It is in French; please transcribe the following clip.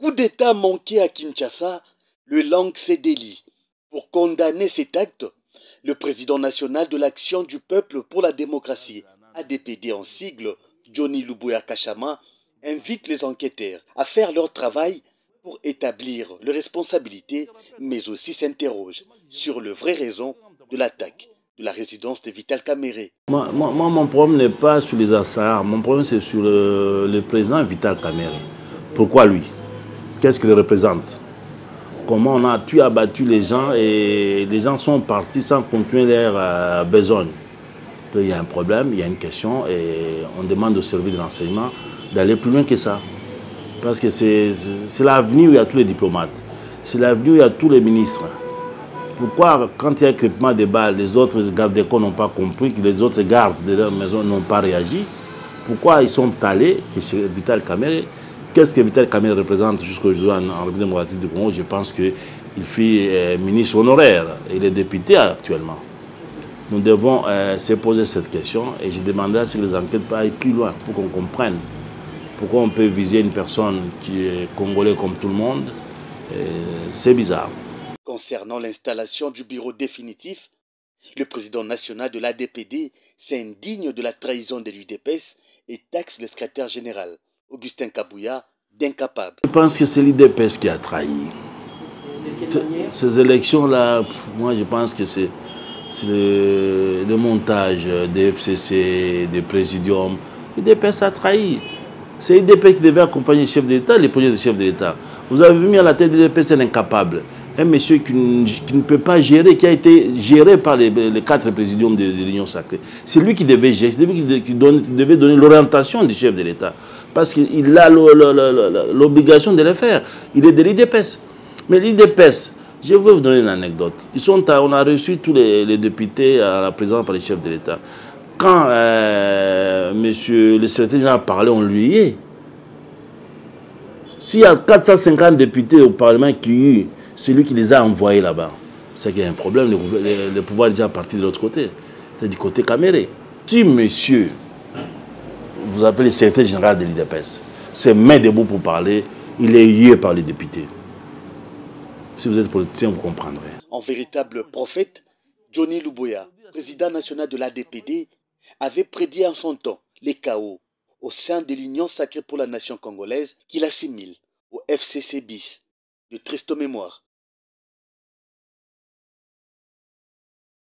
Coup d'État manqué à Kinshasa, le Lang Sedeli. Pour condamner cet acte, le président national de l'Action du peuple pour la démocratie, ADPD en sigle, Johnny Luboya Kachama, invite les enquêteurs à faire leur travail pour établir leurs responsabilités, mais aussi s'interroge sur les vraies raisons de l'attaque de la résidence de Vital Kamerhe. Mon problème n'est pas sur les Assar, mon problème c'est sur le président Vital Kamerhe. Pourquoi lui? Qu'est-ce qu'il représente? Comment on a abattu les gens et les gens sont partis sans continuer leur besogne. Donc, il y a un problème, il y a une question et on demande au service de renseignement d'aller plus loin que ça. Parce que c'est l'avenir où il y a tous les diplomates, c'est l'avenir où il y a tous les ministres. Pourquoi, quand il y a un équipement de balles, les autres gardes des corps n'ont pas compris, que les autres gardes de leur maison n'ont pas réagi? Pourquoi ils sont allés, que c'est Vital Kamerhe? Qu'est-ce que Vital Kamerhe représente jusqu'aujourd'hui en République démocratique du Congo? Je pense qu'il fut ministre honoraire et il est député actuellement. Nous devons se poser cette question et je demanderai à ce que les enquêtes aillent plus loin pour qu'on comprenne pourquoi on peut viser une personne qui est congolais comme tout le monde. C'est bizarre. Concernant l'installation du bureau définitif, le président national de l'ADPD s'indigne de la trahison de l'UDPS et taxe le secrétaire général, Augustin Kabouya, d'incapable. Je pense que c'est l'UDPS qui a trahi. Ces élections-là, moi je pense que c'est le montage des FCC, des présidiums. L'UDPS a trahi. C'est l'UDPS qui devait accompagner le chef de l'État, les projets du chef de l'État. Vous avez mis à la tête de l'UDPS un incapable. Un monsieur qui ne peut pas gérer, qui a été géré par les 4 présidiums de l'Union sacrée. C'est lui qui devait gérer, c'est lui qui devait donner l'orientation du chef de l'État. Parce qu'il a l'obligation de le faire. Il est de l'UDPS. Mais l'UDPS, je vais vous donner une anecdote. On a reçu tous les députés à la présidence par les chefs de l'État. Quand monsieur le secrétaire général a parlé, on lui est. S'il y a 450 députés au Parlement qui ont eu, c'est lui qui les a envoyés là-bas. C'est qu'il y a un problème, le pouvoir est déjà parti de l'autre côté. C'est du côté Kamerhe. Si monsieur, vous appelez le secrétaire général de l'UDPS, c'est main debout pour parler, il est lié par les députés. Si vous êtes politicien, vous comprendrez. En véritable prophète, Johnny Luboya, président national de l'ADPD, avait prédit en son temps les chaos au sein de l'Union sacrée pour la nation congolaise qu'il assimile au FCC bis, de triste mémoire.